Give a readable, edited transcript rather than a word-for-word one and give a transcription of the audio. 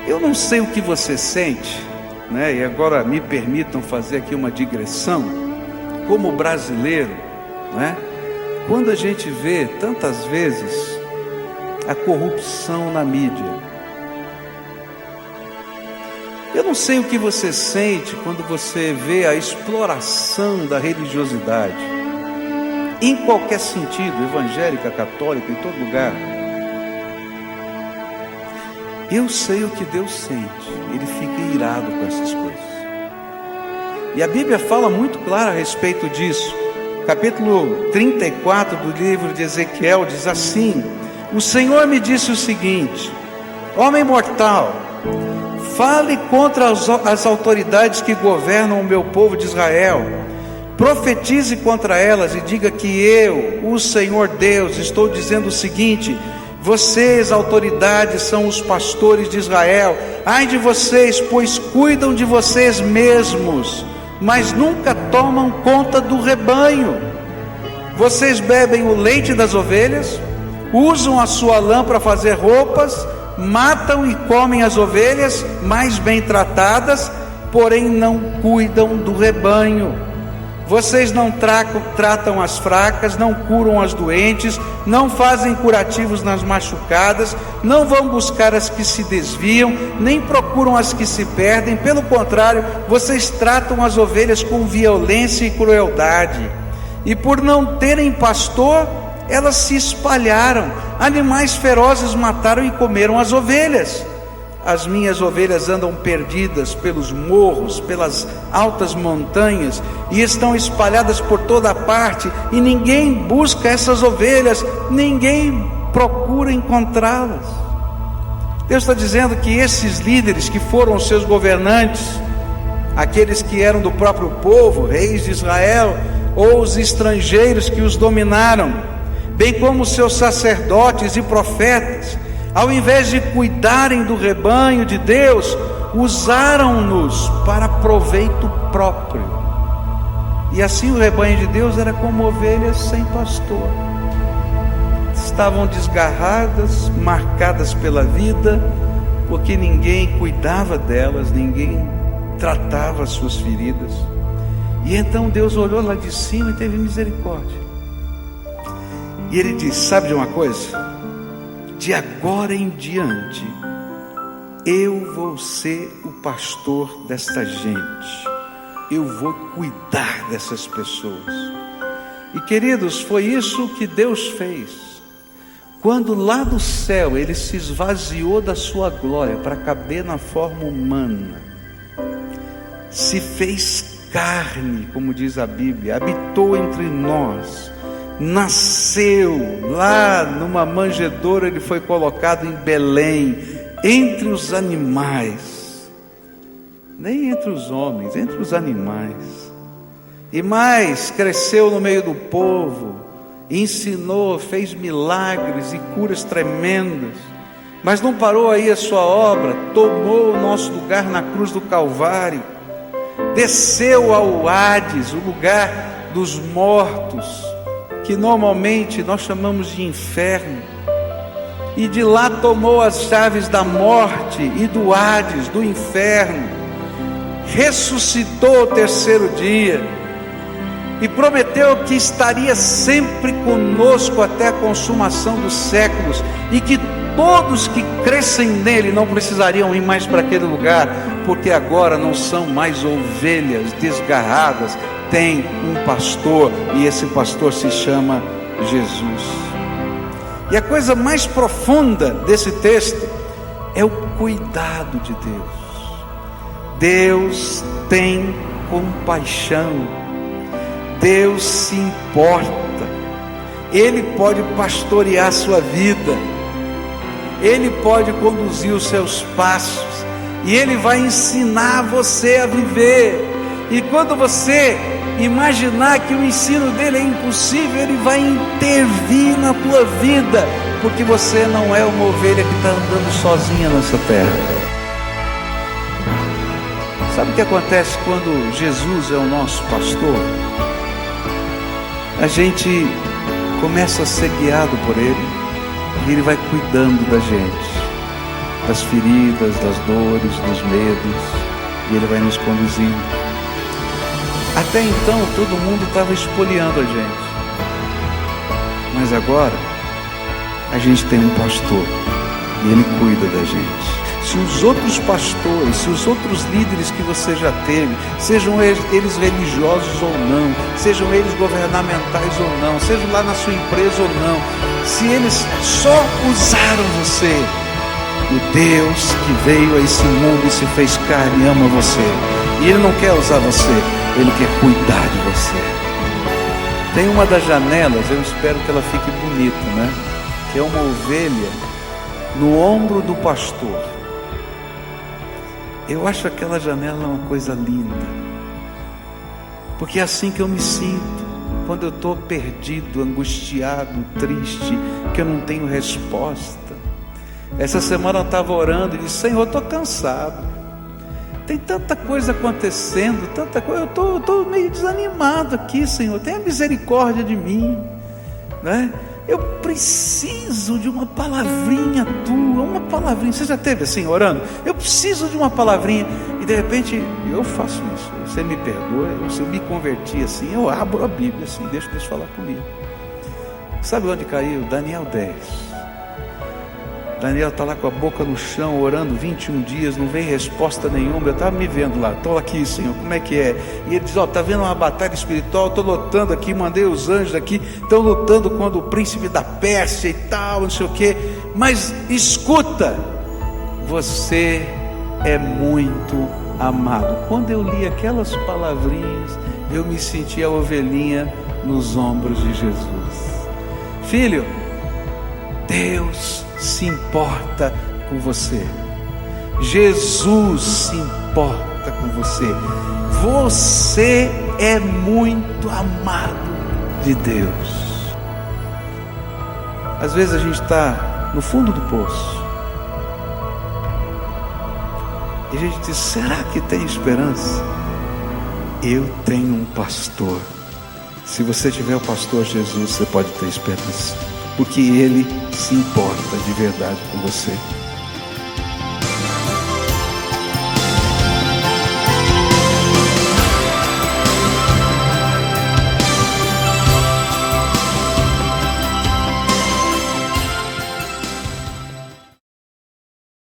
Eu não sei o que você sente, né? E agora me permitam fazer aqui uma digressão, como brasileiro, né? Quando a gente vê tantas vezes a corrupção na mídia. Eu não sei o que você sente quando você vê a exploração da religiosidade, em qualquer sentido, evangélica, católica, em todo lugar. Eu sei o que Deus sente, Ele fica irado com essas coisas. E a Bíblia fala muito claro a respeito disso. Capítulo 34 do livro de Ezequiel diz assim: o Senhor me disse o seguinte: homem mortal, fale contra as autoridades que governam o meu povo de Israel, profetize contra elas e diga que eu, o Senhor Deus, estou dizendo o seguinte: vocês, autoridades, são os pastores de Israel. Ai de vocês, pois cuidam de vocês mesmos, mas nunca tomam conta do rebanho. Vocês bebem o leite das ovelhas, usam a sua lã para fazer roupas, matam e comem as ovelhas mais bem tratadas, porém não cuidam do rebanho. Vocês não tratam as fracas, não curam as doentes, não fazem curativos nas machucadas, não vão buscar as que se desviam, nem procuram as que se perdem. Pelo contrário, vocês tratam as ovelhas com violência e crueldade. E por não terem pastor, elas se espalharam. Animais ferozes mataram e comeram as ovelhas. As minhas ovelhas andam perdidas pelos morros, pelas altas montanhas, e estão espalhadas por toda parte, e ninguém busca essas ovelhas, ninguém procura encontrá-las. Deus está dizendo que esses líderes que foram os seus governantes, aqueles que eram do próprio povo, reis de Israel, ou os estrangeiros que os dominaram, bem como os seus sacerdotes e profetas, ao invés de cuidarem do rebanho de Deus, usaram-nos para proveito próprio. E assim o rebanho de Deus era como ovelhas sem pastor. Estavam desgarradas, marcadas pela vida, porque ninguém cuidava delas, ninguém tratava as suas feridas. E então Deus olhou lá de cima e teve misericórdia. E Ele disse: sabe de uma coisa? De agora em diante, eu vou ser o pastor desta gente, eu vou cuidar dessas pessoas. E queridos, foi isso que Deus fez, quando lá do céu Ele se esvaziou da sua glória para caber na forma humana, se fez carne, como diz a Bíblia, habitou entre nós, nasceu lá numa manjedoura. Ele foi colocado em Belém, entre os animais, nem entre os homens, entre os animais. E mais, cresceu no meio do povo, ensinou, fez milagres e curas tremendas. Mas não parou aí a sua obra, tomou o nosso lugar na cruz do Calvário, desceu ao Hades, o lugar dos mortos, que normalmente nós chamamos de inferno, e de lá tomou as chaves da morte e do Hades, do inferno, ressuscitou ao terceiro dia, e prometeu que estaria sempre conosco até a consumação dos séculos, e que todos que crescem nele não precisariam ir mais para aquele lugar, porque agora não são mais ovelhas desgarradas, tem um pastor, e esse pastor se chama Jesus. E a coisa mais profunda desse texto é o cuidado de Deus. Deus tem compaixão, Deus se importa, Ele pode pastorear a sua vida, Ele pode conduzir os seus passos, e Ele vai ensinar você a viver. E quando você imaginar que o ensino dele é impossível, Ele vai intervir na tua vida, porque você não é uma ovelha que está andando sozinha nessa terra. Sabe o que acontece quando Jesus é o nosso pastor? A gente começa a ser guiado por Ele, e Ele vai cuidando da gente. das feridas, das dores, dos medos, e Ele vai nos conduzindo. Até então todo mundo estava espoliando a gente, mas agora a gente tem um pastor e Ele cuida da gente. Se os outros pastores, se os outros líderes que você já teve, sejam eles religiosos ou não, sejam eles governamentais ou não, sejam lá na sua empresa ou não, se eles só usaram você, o Deus que veio a esse mundo e se fez carne e ama você, e Ele não quer usar você, Ele quer cuidar de você. Tem uma das janelas, eu espero que ela fique bonita, né? Que é uma ovelha no ombro do pastor. Eu acho aquela janela uma coisa linda, porque é assim que eu me sinto quando eu estou perdido, angustiado, triste, que eu não tenho resposta. Essa semana eu estava orando e disse: Senhor, eu estou cansado, tem tanta coisa acontecendo, tanta coisa, eu estou meio desanimado aqui, Senhor, tenha misericórdia de mim, né? Eu preciso de uma palavrinha tua, uma palavrinha. Você já teve assim orando? Eu preciso de uma palavrinha. E de repente eu faço isso. Você me perdoa, eu me converti assim, eu abro a Bíblia assim, deixo Deus falar comigo. Sabe onde caiu? Daniel 10. Daniel está lá com a boca no chão, orando 21 dias, não vem resposta nenhuma. Eu estava me vendo lá, estou aqui, Senhor, como é que é? E ele diz: ó, está vendo uma batalha espiritual, estou lutando aqui, mandei os anjos aqui, estão lutando contra o príncipe da Pérsia e tal, não sei o que. Mas escuta, você é muito amado. Quando eu li aquelas palavrinhas, eu me senti a ovelhinha nos ombros de Jesus. Filho, Deus se importa com você. Jesus se importa com você. Você é muito amado de Deus. Às vezes a gente está no fundo do poço e a gente diz: será que tem esperança? Eu tenho um pastor. Se você tiver o pastor Jesus, você pode ter esperança, porque Ele se importa de verdade com você.